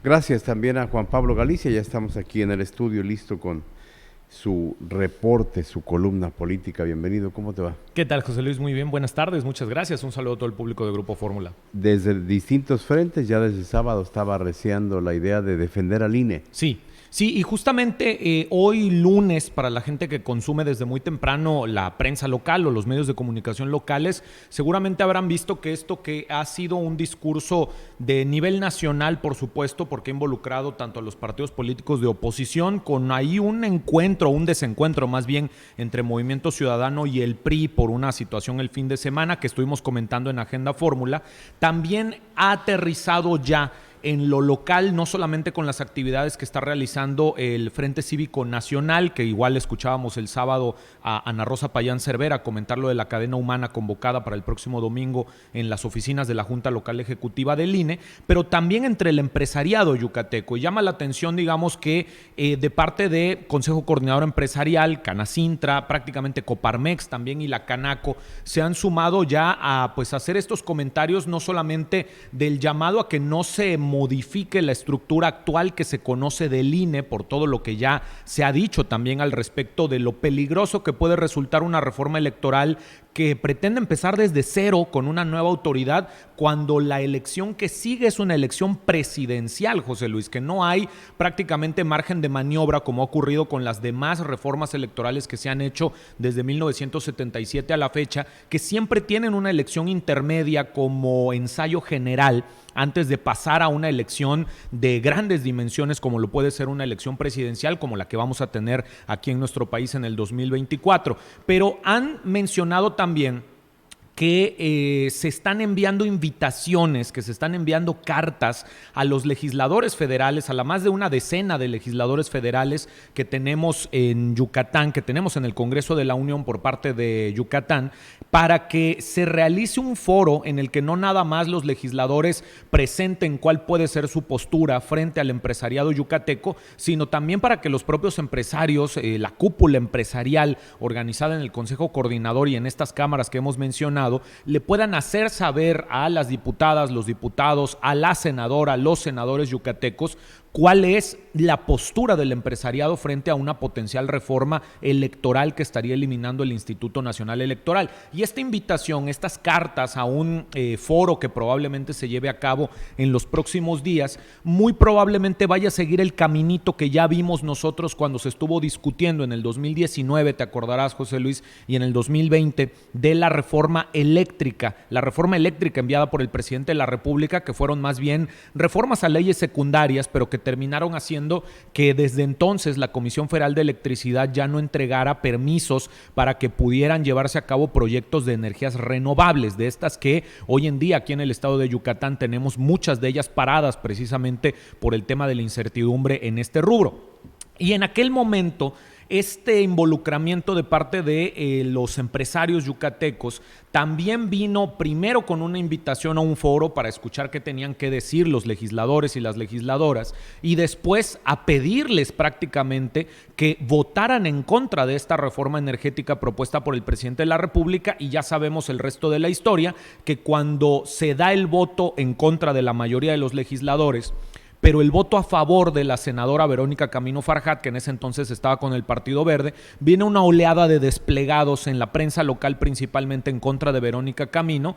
Gracias también a Juan Pablo Galicia, ya estamos aquí en el estudio listo con su reporte, su columna política. Bienvenido, ¿cómo te va? ¿Qué tal, José Luis? Muy bien, buenas tardes, muchas gracias. Un saludo a todo el público de Grupo Fórmula. Desde distintos frentes, ya desde el sábado estaba arreciando la idea de defender al INE. Sí, y justamente hoy lunes, para la gente que consume desde muy temprano la prensa local o los medios de comunicación locales, seguramente habrán visto que esto que ha sido un discurso de nivel nacional, por supuesto, porque ha involucrado tanto a los partidos políticos de oposición, con ahí un encuentro, un desencuentro más bien, entre Movimiento Ciudadano y el PRI por una situación el fin de semana que estuvimos comentando en Agenda Fórmula, también ha aterrizado ya en lo local, no solamente con las actividades que está realizando el Frente Cívico Nacional, que igual escuchábamos el sábado a Ana Rosa Payán Cervera comentar lo de la cadena humana convocada para el próximo domingo en las oficinas de la Junta Local Ejecutiva del INE, pero también entre el empresariado yucateco. Y llama la atención, digamos, que de parte de Consejo Coordinador Empresarial, Canacintra, prácticamente Coparmex también y la Canaco, se han sumado ya a pues hacer estos comentarios, no solamente del llamado a que no se modifique la estructura actual que se conoce del INE por todo lo que ya se ha dicho también al respecto de lo peligroso que puede resultar una reforma electoral que pretende empezar desde cero con una nueva autoridad cuando la elección que sigue es una elección presidencial, José Luis, que no hay prácticamente margen de maniobra como ha ocurrido con las demás reformas electorales que se han hecho desde 1977 a la fecha, que siempre tienen una elección intermedia como ensayo general antes de pasar a una elección de grandes dimensiones como lo puede ser una elección presidencial como la que vamos a tener aquí en nuestro país en el 2024. Pero han mencionado también que se están enviando invitaciones, que se están enviando cartas a los legisladores federales, a la más de una decena de legisladores federales que tenemos en Yucatán, que tenemos en el Congreso de la Unión por parte de Yucatán, para que se realice un foro en el que no nada más los legisladores presenten cuál puede ser su postura frente al empresariado yucateco, sino también para que los propios empresarios, la cúpula empresarial organizada en el Consejo Coordinador y en estas cámaras que hemos mencionado, le puedan hacer saber a las diputadas, los diputados, a la senadora, a los senadores yucatecos, cuál es la postura del empresariado frente a una potencial reforma electoral que estaría eliminando el Instituto Nacional Electoral. Y esta invitación, estas cartas a un foro que probablemente se lleve a cabo en los próximos días, muy probablemente vaya a seguir el caminito que ya vimos nosotros cuando se estuvo discutiendo en el 2019, te acordarás, José Luis, y en el 2020, de la reforma eléctrica enviada por el presidente de la República, que fueron más bien reformas a leyes secundarias, pero que terminaron haciendo que desde entonces la Comisión Federal de Electricidad ya no entregara permisos para que pudieran llevarse a cabo proyectos de energías renovables, de estas que hoy en día aquí en el estado de Yucatán tenemos muchas de ellas paradas precisamente por el tema de la incertidumbre en este rubro. Y en aquel momento, este involucramiento de parte de los empresarios yucatecos también vino primero con una invitación a un foro para escuchar qué tenían que decir los legisladores y las legisladoras y después a pedirles prácticamente que votaran en contra de esta reforma energética propuesta por el presidente de la República, y ya sabemos el resto de la historia, que cuando se da el voto en contra de la mayoría de los legisladores, pero el voto a favor de la senadora Verónica Camino Farjat, que en ese entonces estaba con el Partido Verde, viene una oleada de desplegados en la prensa local, principalmente en contra de Verónica Camino,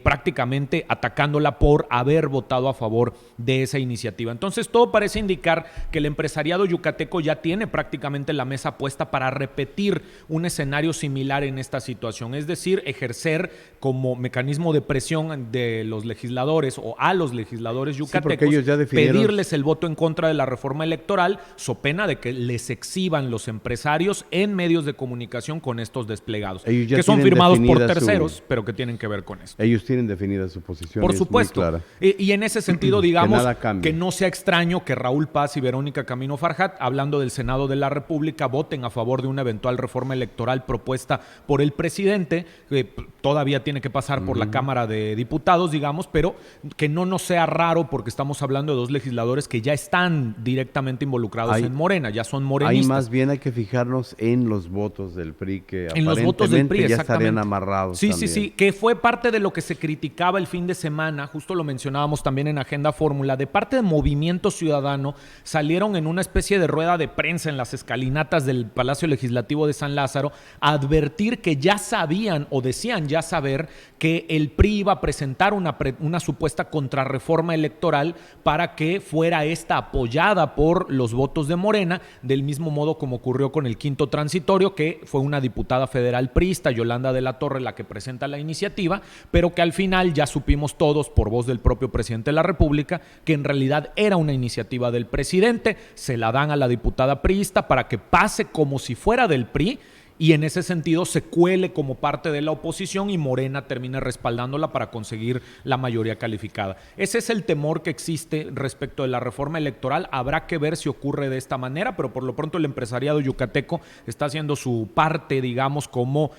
prácticamente atacándola por haber votado a favor de esa iniciativa. Entonces todo parece indicar que el empresariado yucateco ya tiene prácticamente la mesa puesta para repetir un escenario similar en esta situación, es decir, ejercer como mecanismo de presión de los legisladores o a los legisladores yucatecos, porque ellos ya definieron pedirles el voto en contra de la reforma electoral, so pena de que les exhiban los empresarios en medios de comunicación con estos desplegados, que son firmados por terceros, pero que tienen que ver con esto. Ellos tienen definida su posición. Por supuesto. Y en ese sentido, digamos, que no sea extraño que Raúl Paz y Verónica Camino Farjat, hablando del Senado de la República, voten a favor de una eventual reforma electoral propuesta por el presidente, que todavía tiene que pasar por la Cámara de Diputados, digamos, pero que no nos sea raro porque estamos hablando de dos legisladores legisladores que ya están directamente involucrados en Morena, ya son morenistas. Ahí más bien hay que fijarnos en los votos del PRI, que en los votos del PRI, ya estarían amarrados. Sí, también. sí, que fue parte de lo que se criticaba el fin de semana, justo lo mencionábamos también en Agenda Fórmula, de parte de Movimiento Ciudadano, salieron en una especie de rueda de prensa en las escalinatas del Palacio Legislativo de San Lázaro a advertir que ya sabían o decían ya saber que el PRI iba a presentar una supuesta contrarreforma electoral para que fuera esta apoyada por los votos de Morena, del mismo modo como ocurrió con el quinto transitorio, que fue una diputada federal priista, Yolanda de la Torre, la que presenta la iniciativa, pero que al final ya supimos todos, por voz del propio presidente de la República, que en realidad era una iniciativa del presidente, se la dan a la diputada priista para que pase como si fuera del PRI, y en ese sentido se cuele como parte de la oposición y Morena termine respaldándola para conseguir la mayoría calificada. Ese es el temor que existe respecto de la reforma electoral. Habrá que ver si ocurre de esta manera, pero por lo pronto el empresariado yucateco está haciendo su parte, digamos, como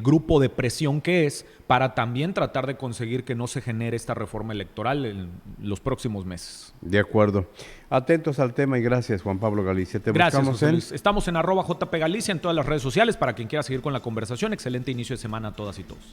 grupo de presión que es, para también tratar de conseguir que no se genere esta reforma electoral en los próximos meses. De acuerdo. Atentos al tema y gracias, Juan Pablo Galicia. Gracias, José Luis. Estamos en @JPGalicia en todas las redes sociales para quien quiera seguir con la conversación. Excelente inicio de semana a todas y todos.